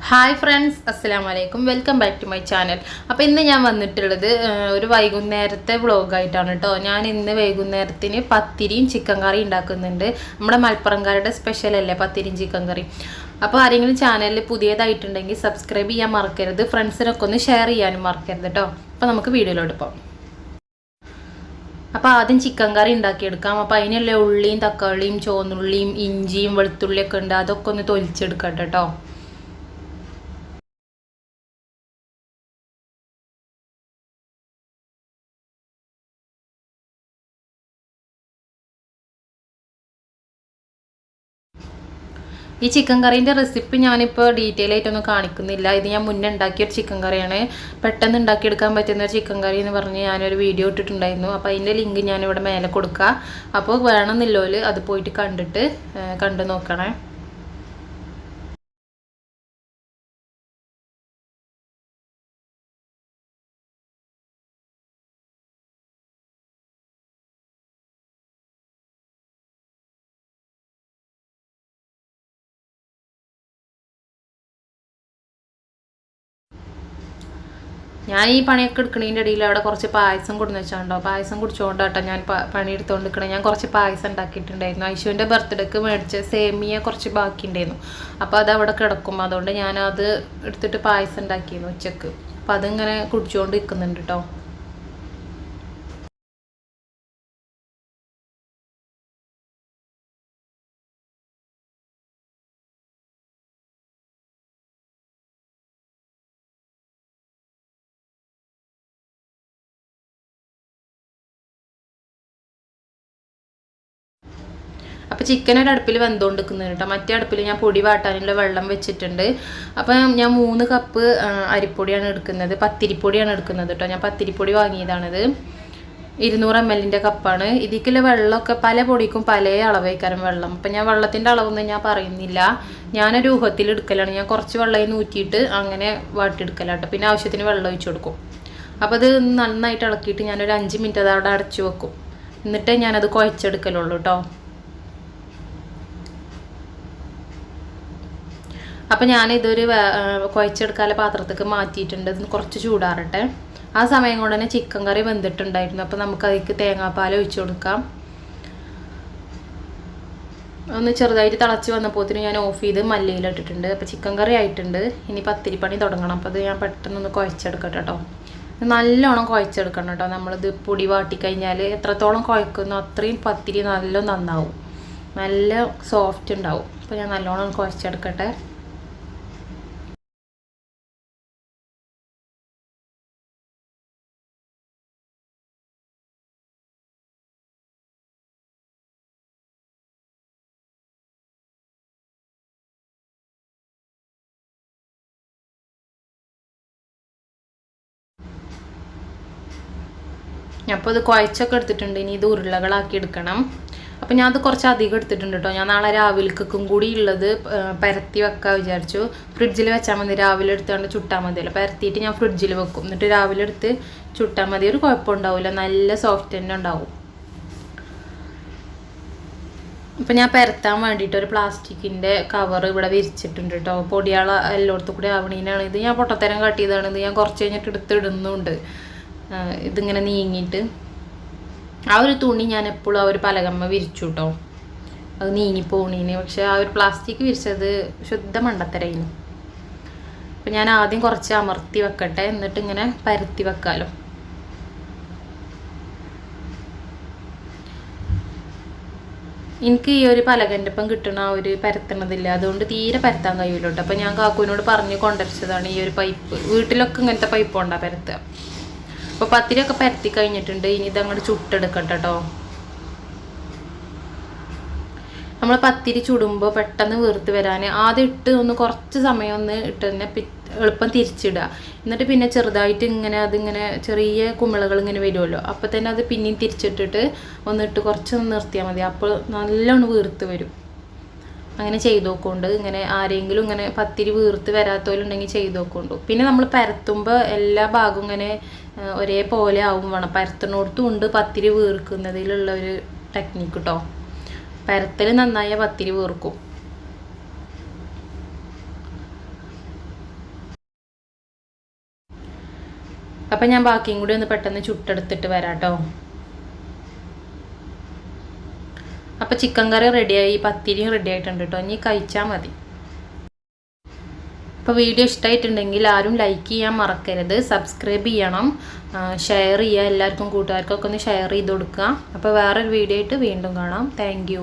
Hi friends, അസ്സലാമു അലൈക്കും. Welcome back to my channel. അപ്പോൾ ഇന്ന് ഞാൻ വന്നിട്ടുള്ളത് ഒരു വൈകുന്നേരത്തെ വ്ളോഗായിട്ടാണ് കേട്ടോ. ഞാൻ ഇന്ന് വൈകുന്നേരത്തിന് പത്തിരിയും ചിക്കൻ കറിയും ഉണ്ടാക്കുന്നുണ്ട്. നമ്മുടെ മലപ്പുറംകാരുടെ സ്പെഷ്യൽ അല്ലേ പത്തിരിയും ചിക്കൻ കറി. അപ്പോൾ ആരെങ്കിലും ചാനലിൽ പുതിയതായിട്ടുണ്ടെങ്കിൽ സബ്സ്ക്രൈബ് ചെയ്യാൻ മറക്കരുത്. ഫ്രണ്ട്സിനൊക്കെ ഒന്ന് ഷെയർ ചെയ്യാനും മറക്കരുത് കേട്ടോ. അപ്പോൾ നമുക്ക് വീഡിയോയിലോട്ട് പോകാം. അപ്പോൾ ആദ്യം ചിക്കൻ കറി ഉണ്ടാക്കിയെടുക്കാം. അപ്പോൾ അതിനുള്ള ഉള്ളിയും തക്കാളിയും ചുവന്നുള്ളിയും ഇഞ്ചിയും വെളുത്തുള്ളിയൊക്കെ ഉണ്ട്. അതൊക്കെ ഒന്ന് തൊലിച്ചെടുക്കട്ടെ കേട്ടോ. ഈ ചിക്കൻ കറീൻ്റെ റെസിപ്പി ഞാനിപ്പോൾ ഡീറ്റെയിൽ ആയിട്ടൊന്നും കാണിക്കുന്നില്ല. ഇത് ഞാൻ മുന്നേ ഉണ്ടാക്കിയൊരു ചിക്കൻ കറിയാണ്. പെട്ടെന്ന് ഉണ്ടാക്കിയെടുക്കാൻ പറ്റുന്ന ഒരു ചിക്കൻ കറി എന്ന് പറഞ്ഞ് ഞാനൊരു വീഡിയോ ഇട്ടിട്ടുണ്ടായിരുന്നു. അപ്പോൾ അതിൻ്റെ ലിങ്ക് ഞാനിവിടെ മേലെ കൊടുക്കാം. അപ്പോൾ വേണമെന്നില്ലോല് അത് പോയിട്ട് കണ്ടു നോക്കണേ. ഞാൻ ഈ പണിയൊക്കെ എടുക്കണതിൻ്റെ ഇടയിൽ അവിടെ കുറച്ച് പായസം കൊടുന്ന് വെച്ചാണ്ടോ. പായസം കുടിച്ചുകൊണ്ടാട്ടോ ഞാൻ പണിയെടുത്തുകൊണ്ട് നിൽക്കണേ. ഞാൻ കുറച്ച് പായസം ഉണ്ടാക്കിയിട്ടുണ്ടായിരുന്നു. ഐശുവിൻ്റെ ബർത്ത്ഡേക്ക് മേടിച്ച സേമിയ കുറച്ച് ബാക്കി ഉണ്ടായിരുന്നു. അപ്പോൾ അത് അവിടെ കിടക്കും. അതുകൊണ്ട് ഞാനത് എടുത്തിട്ട് പായസം ഉണ്ടാക്കിയിരുന്നു ഉച്ചക്ക്. അപ്പോൾ അതിങ്ങനെ കുടിച്ചുകൊണ്ട് നിൽക്കുന്നുണ്ട് കേട്ടോ. അപ്പോൾ ചിക്കൻ ഒരു അടുപ്പിൽ വെന്തുകൊണ്ടിരിക്കുന്നുണ്ട് കേട്ടോ. മറ്റേ അടുപ്പിൽ ഞാൻ പൊടി വാട്ടാനുള്ള വെള്ളം വെച്ചിട്ടുണ്ട്. അപ്പം ഞാൻ 3 കപ്പ് അരിപ്പൊടിയാണ് എടുക്കുന്നത്. പത്തിരിപ്പൊടിയാണ് എടുക്കുന്നത് കേട്ടോ. ഞാൻ പത്തിരിപ്പൊടി വാങ്ങിയതാണിത്. 200 ml കപ്പാണ്. ഇതിക്കുള്ള വെള്ളമൊക്കെ പല പൊടിക്കും പല അളവേക്കാരം വെള്ളം. അപ്പം ഞാൻ വെള്ളത്തിൻ്റെ അളവൊന്നും ഞാൻ പറയുന്നില്ല. ഞാനൊരു ഊഹത്തിൽ എടുക്കലാണ്. ഞാൻ കുറച്ച് വെള്ളം ഊറ്റിയിട്ട് അങ്ങനെ വാട്ടിയെടുക്കലാണ് കേട്ടോ. പിന്നെ ആവശ്യത്തിന് വെള്ളം ഒഴിച്ചു കൊടുക്കും. അപ്പോൾ അത് നന്നായിട്ട് ഇളക്കിയിട്ട് ഞാനൊരു 5 മിനിറ്റ് അത് അവിടെ അടച്ചു വെക്കും. എന്നിട്ടേ ഞാനത് കുഴച്ചെടുക്കലുള്ളൂ കേട്ടോ. അപ്പം ഞാനിതൊരു കുഴച്ചെടുക്കാനുള്ള പാത്രത്തേക്ക് മാറ്റിയിട്ടുണ്ട്. ഇത് കുറച്ച് ചൂടാറട്ടെ. ആ സമയം കൊണ്ട് തന്നെ ചിക്കൻ കറി വെന്തിട്ടുണ്ടായിരുന്നു. അപ്പോൾ നമുക്ക് അതിലേക്ക് തേങ്ങാപ്പാൽ ഒഴിച്ചു കൊടുക്കാം. ഒന്ന് ചെറുതായിട്ട് തിളച്ച് വന്നപ്പോഴത്തേനും ഞാൻ ഓഫ് ചെയ്ത് മല്ലിയിലിട്ടിട്ടുണ്ട്. അപ്പോൾ ചിക്കൻ കറി ആയിട്ടുണ്ട്. ഇനി പത്തിരിപ്പണി തുടങ്ങണം. അപ്പോൾ അത് ഞാൻ പെട്ടെന്നൊന്ന് കുഴച്ചെടുക്കട്ടെ കേട്ടോ. നല്ലോണം കുഴച്ചെടുക്കണം കേട്ടോ. നമ്മളിത് പൊടി വാട്ടിക്കഴിഞ്ഞാൽ എത്രത്തോളം കുഴക്കുന്നോ അത്രയും പത്തിരി നന്നാവും. നല്ല സോഫ്റ്റ് ഉണ്ടാവും. അപ്പോൾ ഞാൻ നല്ലോണം കുഴച്ചെടുക്കട്ടെ. അപ്പോൾ ഇത് കുഴച്ചൊക്കെ എടുത്തിട്ടുണ്ട്. ഇനി ഇത് ഉരുളകളാക്കി എടുക്കണം. അപ്പോൾ ഞാൻ അത് കുറച്ച് അധികം എടുത്തിട്ടുണ്ട് കേട്ടോ. ഞാൻ നാളെ രാവിലേക്കും കൂടി ഉള്ളത് പരത്തി വെക്കാൻ വിചാരിച്ചു. ഫ്രിഡ്ജിൽ വെച്ചാൽ മതി. രാവിലെ എടുത്തുകൊണ്ട് ചുട്ടാൽ മതിയല്ലോ. പരത്തിയിട്ട് ഞാൻ ഫ്രിഡ്ജിൽ വെക്കും. എന്നിട്ട് രാവിലെ എടുത്ത് ചുട്ടാൽ മതി. ഒരു കുഴപ്പമുണ്ടാവില്ല. നല്ല സോഫ്റ്റ് തന്നെ ഉണ്ടാവും. അപ്പം ഞാൻ പരത്താൻ വേണ്ടിയിട്ട് ഒരു പ്ലാസ്റ്റിക്കിൻ്റെ കവർ ഇവിടെ വിരിച്ചിട്ടുണ്ട് കേട്ടോ. പൊടിയാള എല്ലായിടത്തും കൂടി ആവണീനാണ്. ഇത് ഞാൻ പൊട്ടത്തരം കാട്ടിയതാണ്. ഇത് ഞാൻ കുറച്ച് കഴിഞ്ഞിട്ട് എടുത്തിടുന്നുണ്ട്. ഇതിങ്ങനെ നീങ്ങിയിട്ട് ആ ഒരു തുണി ഞാൻ എപ്പോഴും ആ ഒരു പലകമ്മ വിരിച്ചു കേട്ടോ. അത് നീങ്ങിപ്പോണീന്. പക്ഷെ ആ ഒരു പ്ലാസ്റ്റിക് വിരിച്ചത് ശുദ്ധ മണ്ടത്തരായിരുന്നു. അപ്പം ഞാൻ ആദ്യം കുറച്ച് അമർത്തി വെക്കട്ടെ. എന്നിട്ട് ഇങ്ങനെ പരത്തി വെക്കാമല്ലോ. എനിക്ക് ഈ ഒരു പലകൻ്റെ ഒപ്പം കിട്ടണ ആ ഒരു പരത്തണതില്ല. അതുകൊണ്ട് തീരെ പരത്താൻ കഴിയില്ല കേട്ടോ. അപ്പം ഞാൻ കാക്കുവിനോട് പറഞ്ഞ് കൊണ്ടുവച്ചതാണ് ഈ ഒരു പൈപ്പ്. വീട്ടിലൊക്കെ ഇങ്ങനത്തെ പൈപ്പ് കൊണ്ടാ പരത്തുക. അപ്പോൾ പത്തിരിയൊക്കെ പരത്തി കഴിഞ്ഞിട്ടുണ്ട്. ഇനി ഇതങ്ങോട്ട് ചുട്ടെടുക്കട്ടെ കേട്ടോ. നമ്മൾ പത്തിരി ചുടുമ്പോൾ പെട്ടെന്ന് വീർത്ത് വരാൻ ആദ്യം ഒന്ന് കുറച്ച് സമയം ഒന്ന് ഇട്ട് തന്നെ എളുപ്പം തിരിച്ചിടുക. എന്നിട്ട് പിന്നെ ചെറുതായിട്ട് ഇങ്ങനെ അതിങ്ങനെ ചെറിയ കുമിളകൾ ഇങ്ങനെ വരുമല്ലോ. അപ്പോൾ തന്നെ അത് പിന്നെയും തിരിച്ചിട്ടിട്ട് ഒന്നിട്ട് കുറച്ചൊന്ന് നിർത്തിയാൽ മതി. അപ്പോൾ നല്ലോണം വീർത്ത് വരും. അങ്ങനെ ചെയ്ത് നോക്കുകൊണ്ട് ഇങ്ങനെ ആരെങ്കിലും ഇങ്ങനെ പത്തിരി വീർത്ത് വരാത്തവരുണ്ടെങ്കിൽ ചെയ്ത് നോക്കുകൊണ്ടു. പിന്നെ നമ്മൾ പരത്തുമ്പോൾ എല്ലാ ഭാഗവും ഇങ്ങനെ ഒരേപോലെ ആവും വേണം. പരത്തുന്നിടത്തും ഉണ്ട് പത്തിരി വീർക്കുന്നതിലുള്ള ഒരു ടെക്നിക്ക് കേട്ടോ. പരത്തൽ നന്നായ പത്തിരി വീർക്കും. അപ്പം ഞാൻ ബാക്കിയും കൂടി ഒന്ന് പെട്ടെന്ന് ചുട്ടെടുത്തിട്ട് വരാം കേട്ടോ. അപ്പം ചിക്കൻ കറി റെഡിയായി, പത്തിരിയും റെഡി ആയിട്ടുണ്ട് കേട്ടോ. ഇനി കഴിച്ചാൽ മതി. അപ്പോൾ വീഡിയോ ഇഷ്ടമായിട്ടുണ്ടെങ്കിൽ ആരും ലൈക്ക് ചെയ്യാൻ മറക്കരുത്, സബ്സ്ക്രൈബ് ചെയ്യണം, ഷെയർ ചെയ്യുക, എല്ലാവർക്കും കൂട്ടുകാർക്കൊക്കെ ഒന്ന് ഷെയർ ചെയ്ത് കൊടുക്കുക. അപ്പോൾ വേറൊരു വീഡിയോ ആയിട്ട് വീണ്ടും കാണാം. താങ്ക്